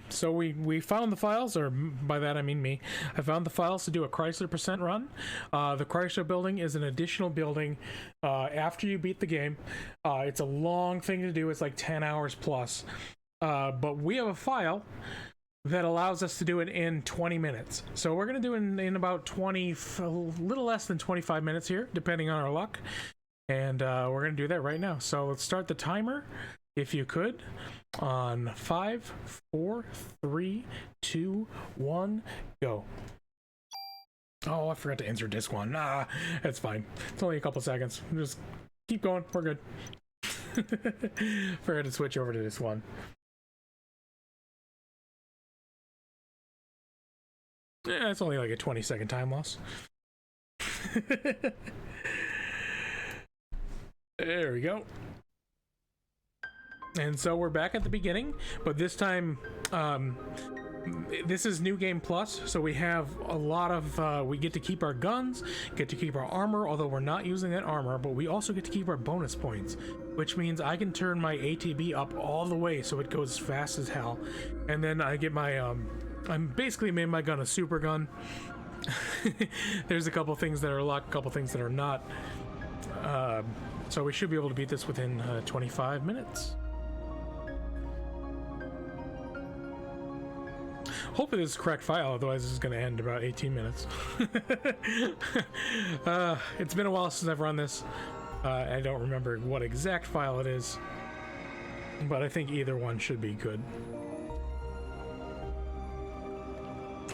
So we found the files, or by that I mean me. I found the files to do a Chrysler percent run. The Chrysler building is an additional building after you beat the game. It's a long thing to do. It's like 10 hours plus. But we have a file that allows us to do it in 20 minutes. So we're going to do it in about a little less than 25 minutes here, depending on our luck. And we're going to do that right now. So let's start the timer, if you could, on 5, 4, 3, 2, 1, go. Oh, I forgot to insert disc 1. Nah, that's fine. It's only a couple seconds. Just keep going. We're good. Forgot to switch over to disc 1. Yeah, it's only like a 20-second time loss. There we go. And so we're back at the beginning, but this time, this is New Game Plus, so we have a lot of, we get to keep our guns, get to keep our armor, although we're not using that armor, but we also get to keep our bonus points, which means I can turn my ATB up all the way so it goes fast as hell. And then I get my, I'm basically made my gun a super gun. There's a couple things that are luck, a couple things that are not. So we should be able to beat this within 25 minutes. Hopefully this is the correct file, otherwise this is going to end about 18 minutes. It's been a while since I've run this. I don't remember what exact file it is, but I think either one should be good.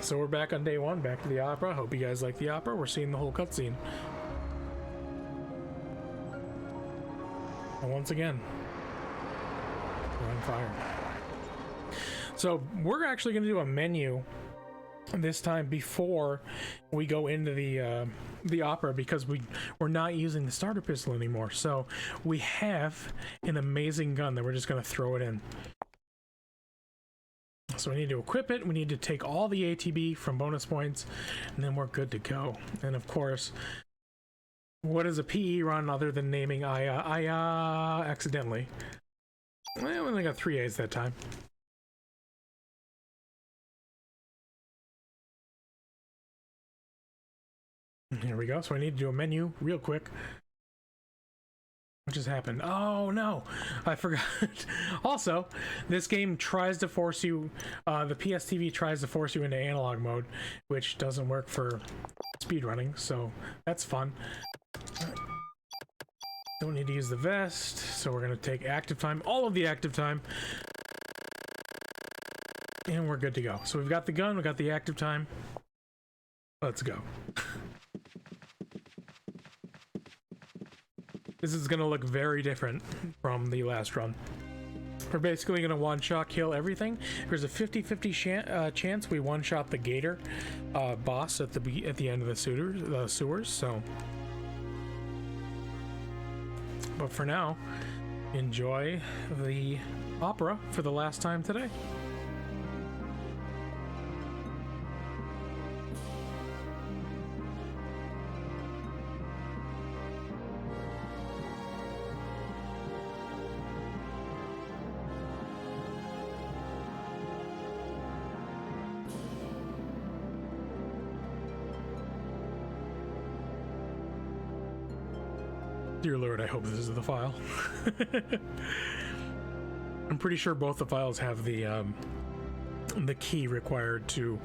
So we're back on day 1, back to the opera. Hope you guys like the opera. We're seeing the whole cutscene. And once again, we're on fire. So we're actually going to do a menu this time before we go into the opera, because we're not using the starter pistol anymore. So we have an amazing gun that we're just going to throw it in. So we need to equip it, we need to take all the ATB from bonus points, and then we're good to go. And of course, what is a PE run other than naming Aya accidentally? Well, we only got 3 A's that time. Here we go. So I need to do a menu real quick. What just happened? Oh no, I forgot. Also, this game tries to force you, the PSTV tries to force you into analog mode, which doesn't work for speedrunning, so that's fun. Don't need to use the vest, so we're gonna take active time, all of the active time, and we're good to go. So we've got the gun, we've got the active time. Let's go. This is gonna look very different from the last run. We're basically gonna one-shot kill everything. There's a 50-50 chance we one-shot the gator boss at the end of the sewers. So, but for now, enjoy the opera for the last time today. Dear Lord, I hope this is the file. I'm pretty sure both the files have the key required to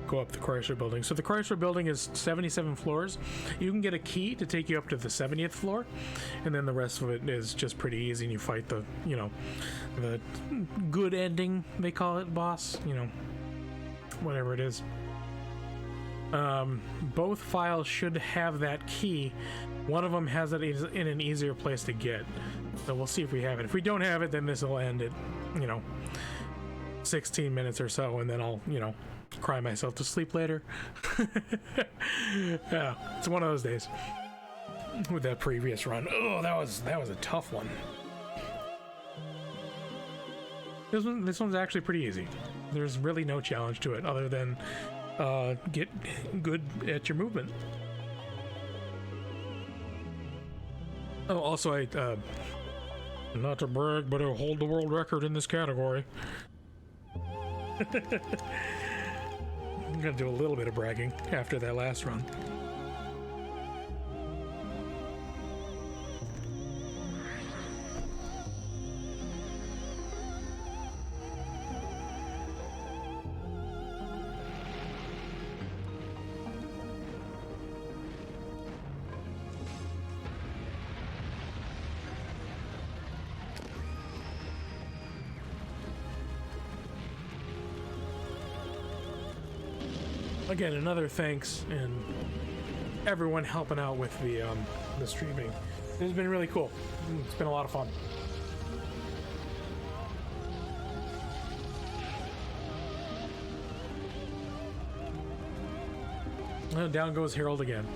go up the Chrysler building. So the Chrysler building is 77 floors. You can get a key to take you up to the 70th floor, and then the rest of it is just pretty easy, and you fight the, you know, the good ending, they call it, boss, you know, whatever it is. Both files should have that key. One of them has it in an easier place to get, so we'll see if we have it. If we don't have it, then this will end at, you know, 16 minutes or so, and then I'll, you know, cry myself to sleep later. Yeah, it's one of those days with that previous run. Oh, that was a tough one. This one's actually pretty easy. There's really no challenge to it other than get good at your movement. Oh, also, I not to brag, but I'll hold the world record in this category. I'm gonna do a little bit of bragging after that last run. Again, another thanks and everyone helping out with the streaming. It's been really cool. It's been a lot of fun. Down goes Harold again.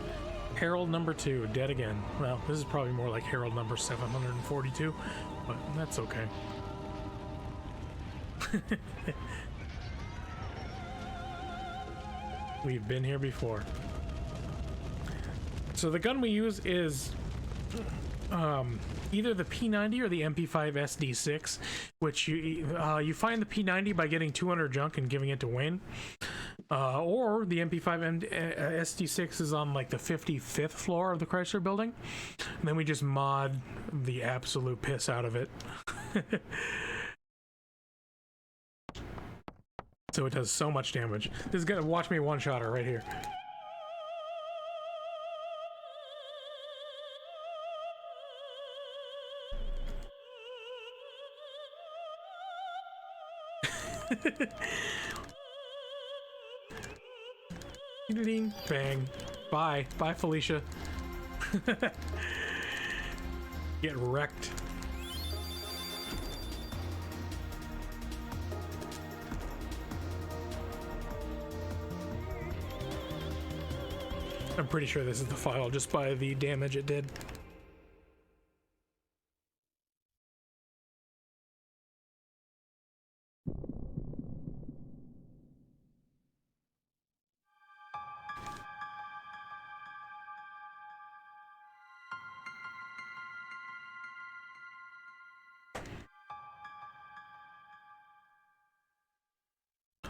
Harold number 2, dead again. Well, this is probably more like Harold number 742, but that's okay. We've been here before. So the gun we use is either the P90 or the MP5 SD6, which you find the P90 by getting 200 junk and giving it to Wayne, or the MP5 SD6 is on like the 55th floor of the Chrysler building, and then we just mod the absolute piss out of it. So it does so much damage. This is gonna watch me one-shot her right here. Bang. Bye. Bye, Felicia. Get wrecked. I'm pretty sure this is the file just by the damage it did.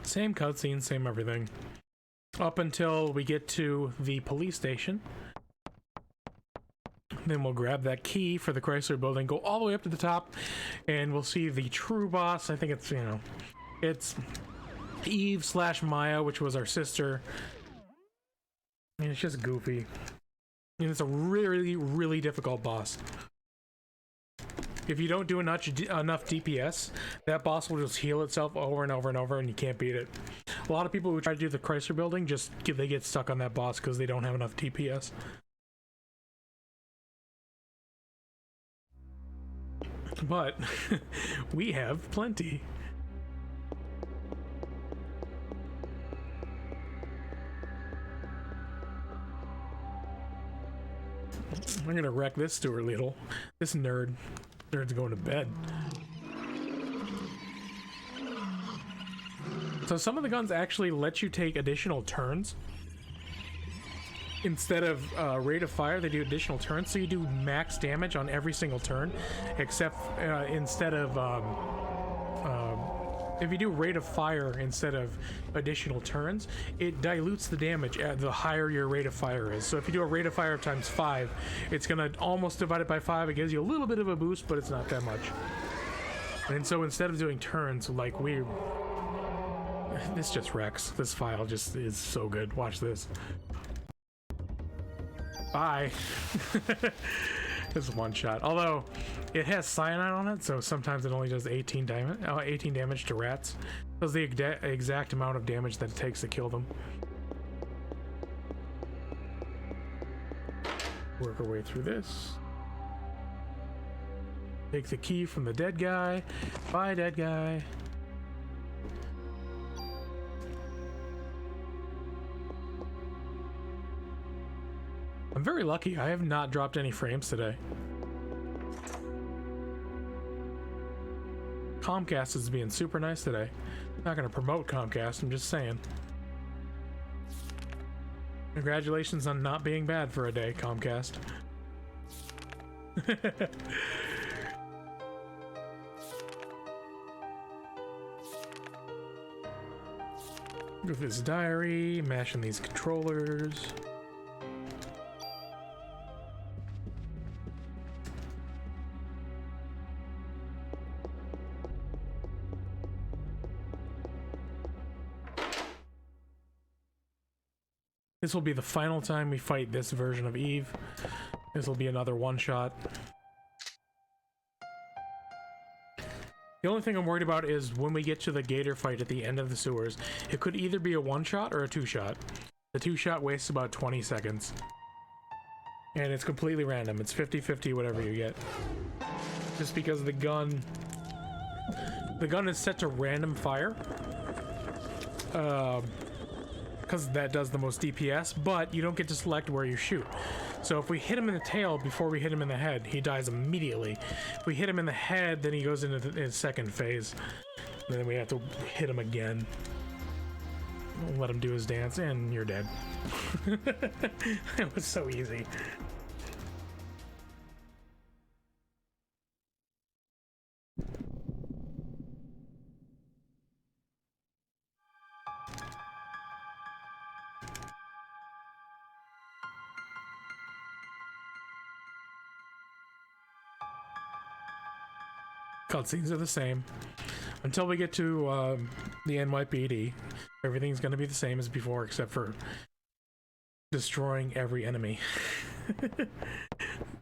Same cutscene, same everything. Up until we get to the police station. Then we'll grab that key for the Chrysler building, go all the way up to the top, and we'll see the true boss. I think it's, you know, it's Eve / Maya, which was our sister. I mean, it's just goofy. I mean, it's a really, really difficult boss. If you don't do enough DPS, that boss will just heal itself over and over and over, and you can't beat it. A lot of people who try to do the Chrysler building they get stuck on that boss because they don't have enough DPS. But we have plenty. I'm gonna wreck this Stuart Little. This nerd's going to bed. So some of the guns actually let you take additional turns. Instead of rate of fire, they do additional turns, so you do max damage on every single turn, except instead of if you do rate of fire instead of additional turns, it dilutes the damage the higher your rate of fire is. So if you do a rate of fire of ×5, it's gonna almost divide it by 5. It gives you a little bit of a boost, but it's not that much. And so instead of doing turns like this just wrecks. This file just is so good. Watch this. Bye. This is one shot. Although it has cyanide on it, so sometimes it only does 18 damage to rats. That's the exact amount of damage that it takes to kill them. Work our way through this. Take the key from the dead guy. Bye, dead guy. I'm very lucky. I have not dropped any frames today. Comcast is being super nice today. Not going to promote Comcast, I'm just saying. Congratulations on not being bad for a day, Comcast. Go through this diary, mashing these controllers. This will be the final time we fight this version of Eve. This will be another one-shot. The only thing I'm worried about is when we get to the gator fight at the end of the sewers, it could either be a one-shot or a two-shot. The two-shot wastes about 20 seconds. And it's completely random. It's 50-50 whatever you get. Just because the gun is set to random fire. Because that does the most DPS, but you don't get to select where you shoot. So if we hit him in the tail before we hit him in the head, he dies immediately. If we hit him in the head, then he goes into his second phase. And then we have to hit him again. Let him do his dance, and you're dead. It was so easy. Cutscenes are the same until we get to the NYPD. Everything's going to be the same as before, except for destroying every enemy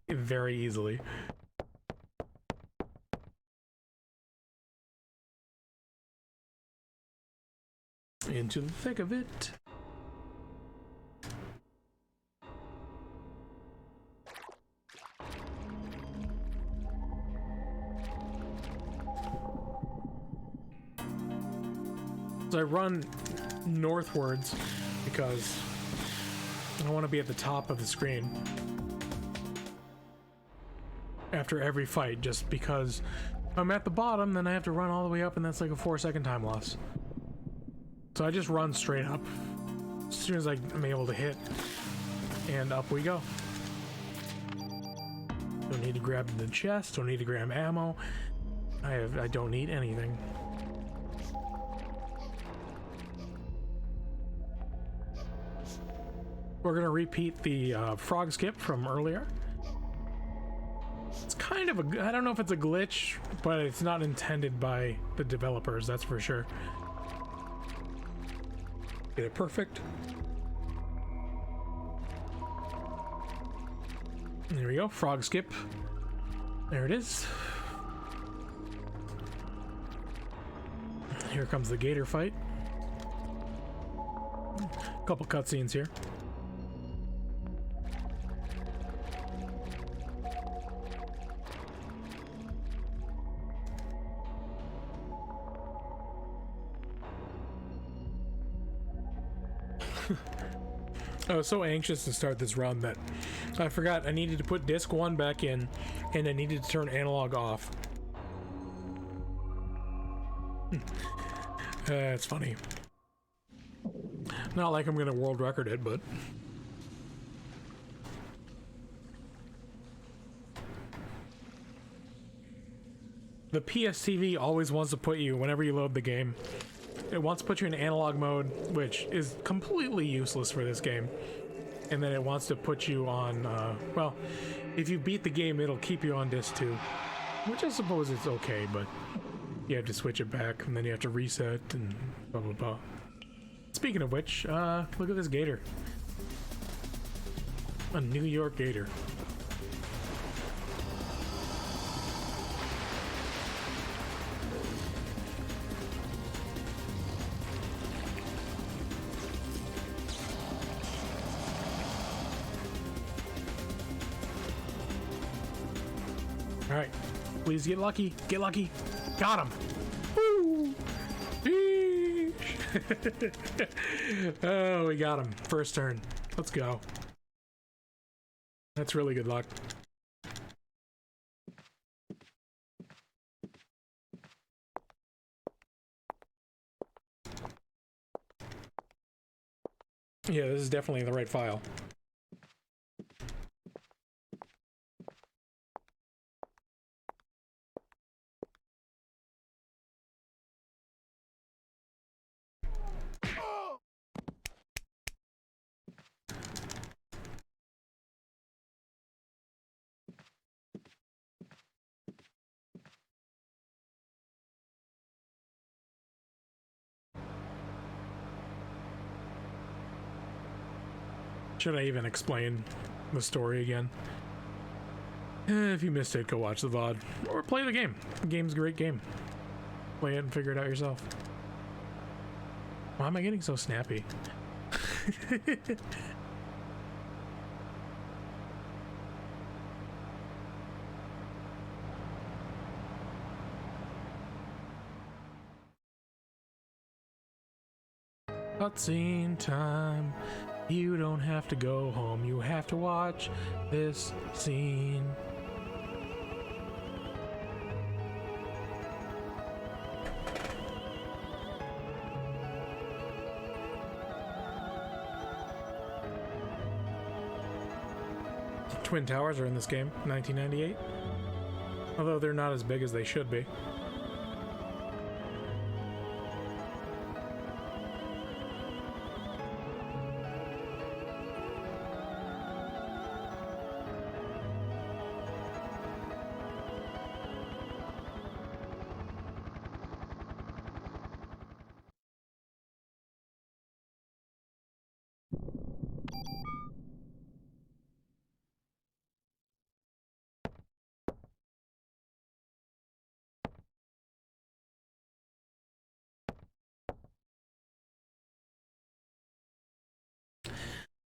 very easily. Into the thick of it. So I run northwards because I want to be at the top of the screen after every fight, just because if I'm at the bottom, then I have to run all the way up, and that's like a 4-second time loss. So I just run straight up as soon as I'm able to hit, and up we go. Don't need to grab the chest, don't need to grab ammo. I don't need anything. We're gonna repeat the frog skip from earlier. It's kind of a, I don't know if it's a glitch, but it's not intended by the developers, that's for sure. Get it perfect. There we go, frog skip. There it is. Here comes the gator fight. A couple cutscenes here. I was so anxious to start this run that I forgot I needed to put disc 1 back in, and I needed to turn analog off. It's funny. Not like I'm gonna world record it, but the PSTV always wants to put you, whenever you load the game, it wants to put you in analog mode, which is completely useless for this game. And then it wants to put you on, well, if you beat the game, it'll keep you on disc 2. Which I suppose is okay, but you have to switch it back, and then you have to reset, and blah blah blah. Speaking of which, look at this gator. A New York gator. Alright, please get lucky. Get lucky. Got him. Woo! Oh, we got him. First turn. Let's go. That's really good luck. Yeah, this is definitely the right file. Should I even explain the story again? If you missed it, go watch the VOD or play the game. The game's a great game. Play it and figure it out yourself. Why am I getting so snappy? Cutscene time. You don't have to go home. You have to watch this scene. Twin Towers are in this game, 1998. Although they're not as big as they should be.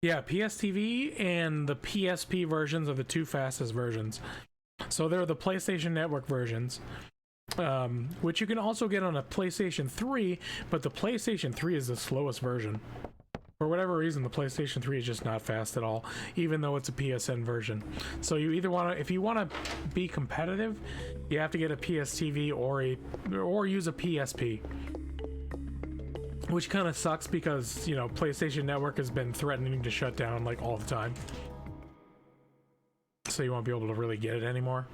Yeah, PSTV and the PSP versions are the two fastest versions. So they're the PlayStation Network versions, which you can also get on a PlayStation 3, but the PlayStation 3 is the slowest version. For whatever reason, the PlayStation 3 is just not fast at all, even though it's a PSN version. So you either want to, if you want to be competitive, you have to get a PSTV or use a PSP. Which kind of sucks because, you know, PlayStation Network has been threatening to shut down like all the time. So you won't be able to really get it anymore.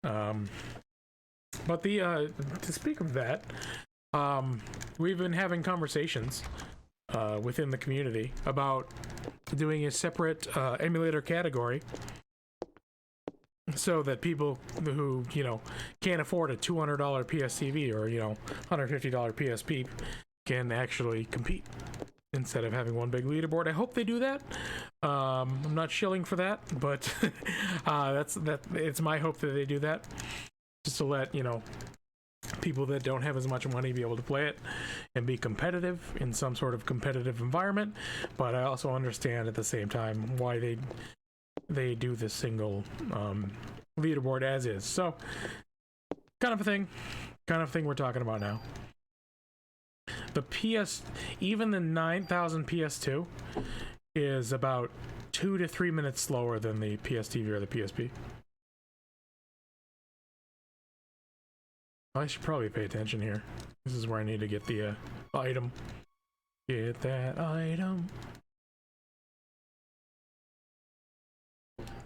But to speak of that, we've been having conversations within the community about doing a separate emulator category so that people who, you know, can't afford a $200 PSTV or, you know, $150 PSP can actually compete instead of having one big leaderboard. I hope they do that. I'm not shilling for that, but it's my hope that they do that, just to let, you know, people that don't have as much money be able to play it and be competitive in some sort of competitive environment. But I also understand at the same time why they do this single leaderboard as is. So kind of thing we're talking about now. Even the 9000 PS2 is about 2 to 3 minutes slower than the PSTV or the PSP. I should probably pay attention here. This is where I need to get the item. Get that item.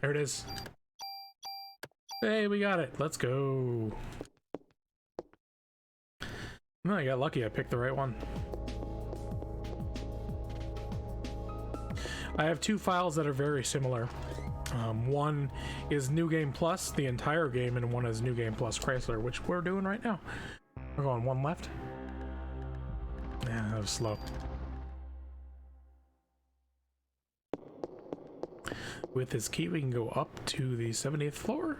There it is. Hey, we got it. Let's go. Oh, I got lucky. I picked the right one. I have two files that are very similar. One is New Game Plus, the entire game, and one is New Game Plus Chrysler, which we're doing right now. We're going one left. Yeah, that was slow. With this key, we can go up to the 70th floor.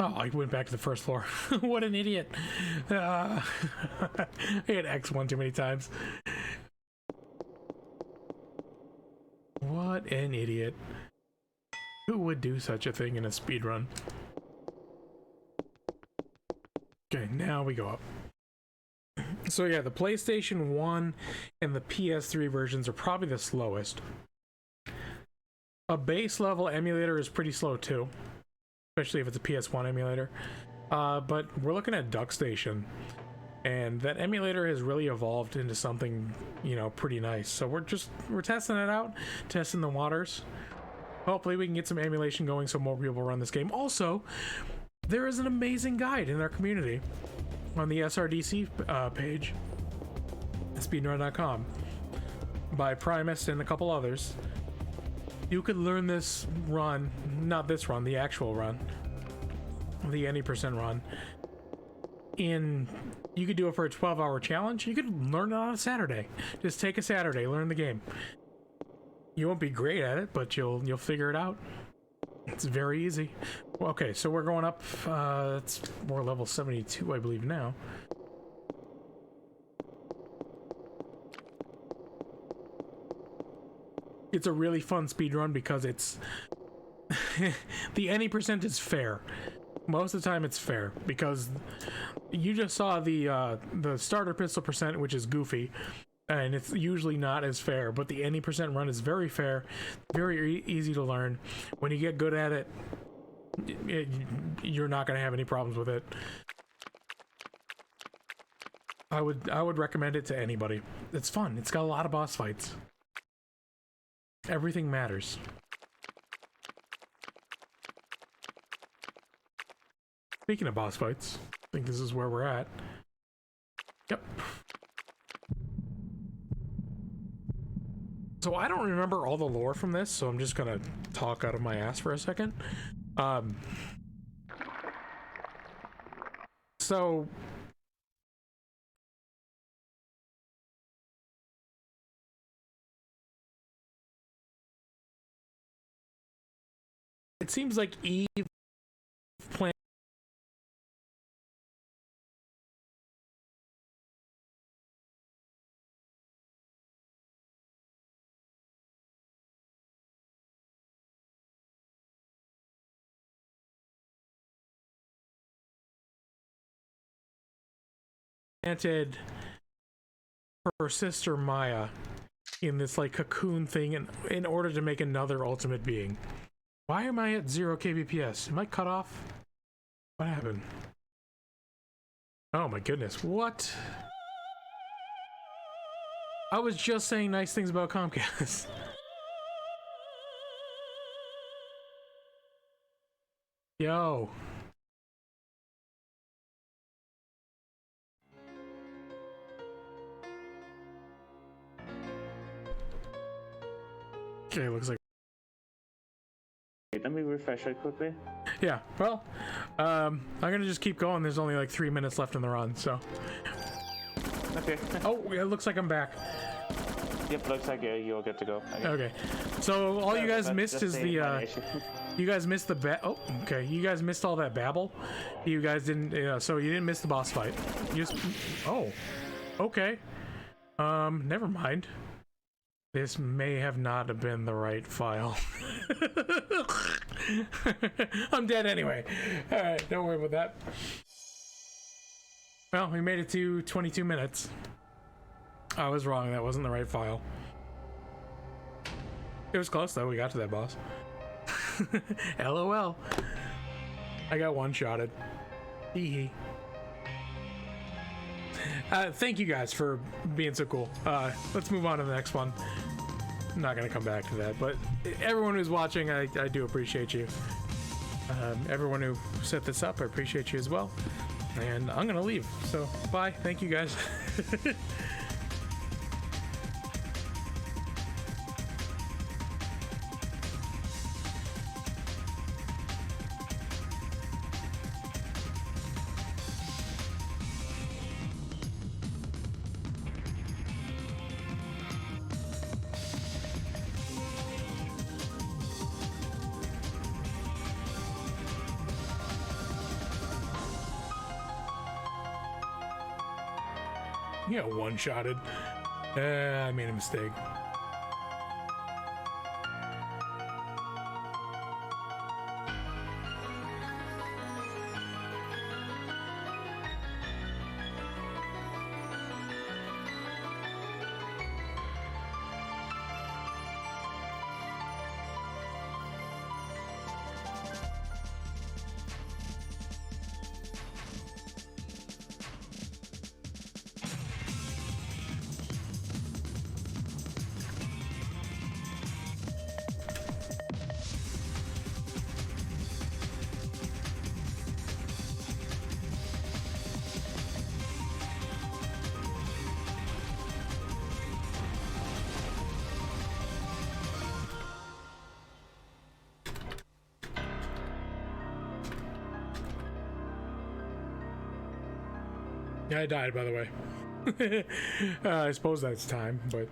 Oh, I went back to the first floor. What an idiot. I hit X one too many times. What an idiot. Who would do such a thing in a speedrun? Okay, now we go up. So yeah, the PlayStation 1 and the PS3 versions are probably the slowest. A base level emulator is pretty slow too, especially if it's a PS1 emulator. But we're looking at DuckStation, and that emulator has really evolved into something, you know, pretty nice. So we're testing it out, testing the waters. Hopefully we can get some emulation going so more people run this game. Also, there is an amazing guide in our community on the SRDC page, speedrun.com, by Primus and a couple others. You could learn this run, not this run, the actual run, the any percent run. You could do it for a 12-hour challenge. You could learn it on a Saturday. Just take a Saturday, learn the game. You won't be great at it, but you'll figure it out. It's very easy. Well, okay, so we're going up. We're level 72, I believe now. It's a really fun speed run because it's the any percent is fair. Most of the time it's fair because you just saw the starter pistol percent, which is goofy, and it's usually not as fair, but the any percent run is very fair, very easy to learn. When you get good at it, you're not going to have any problems with it. I would recommend it to anybody. It's fun. It's got a lot of boss fights. Everything matters. Speaking of boss fights, I think this is where we're at. Yep. So I don't remember all the lore from this, so I'm just gonna talk out of my ass for a second. So it seems like Eve planted her sister Maya in this like cocoon thing in order to make another ultimate being. Why am I at 0 kbps? Am I cut off? What happened? Oh my goodness, what? I was just saying nice things about Comcast. Yo. Okay, looks like. Let me refresh it quickly. Yeah, well, I'm gonna just keep going. There's only like 3 minutes left in the run, so. Okay. Oh, it looks like I'm back. Yep, looks like you're good to go. Okay, so all you guys missed is the you guys missed the oh, okay, you guys missed all that babble. You guys didn't, so you didn't miss the boss fight. You just, oh, okay. Never mind. This may have not have been the right file. I'm dead anyway. Alright, don't worry about that. Well, we made it to 22 minutes. I was wrong, that wasn't the right file. It was close though, we got to that boss. LOL. I got one-shotted. Hee hee. Thank you guys for being so cool. Let's move on to the next one. I'm not gonna come back to that, but everyone who's watching, I do appreciate you. Everyone who set this up, I appreciate you as well. And I'm gonna leave, so bye. Thank you guys. Yeah, one-shotted. I made a mistake. Yeah, I died, by the way. I suppose that's time, but...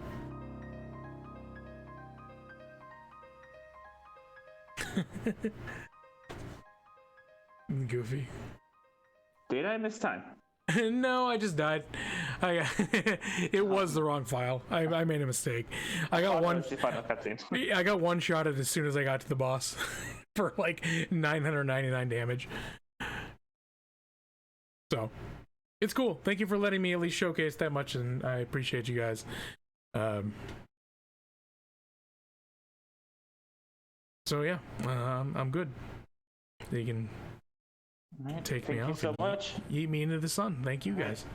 Goofy. Did I miss time? No, I just died. It was the wrong file. I made a mistake. I got one. The final cutscene. I got one shot at as soon as I got to the boss for like 999 damage. So it's cool. Thank you for letting me at least showcase that much, and I appreciate you guys. So yeah, I'm good. You can Right. take me out. Thank you so much. Eat me into the sun. Thank you guys.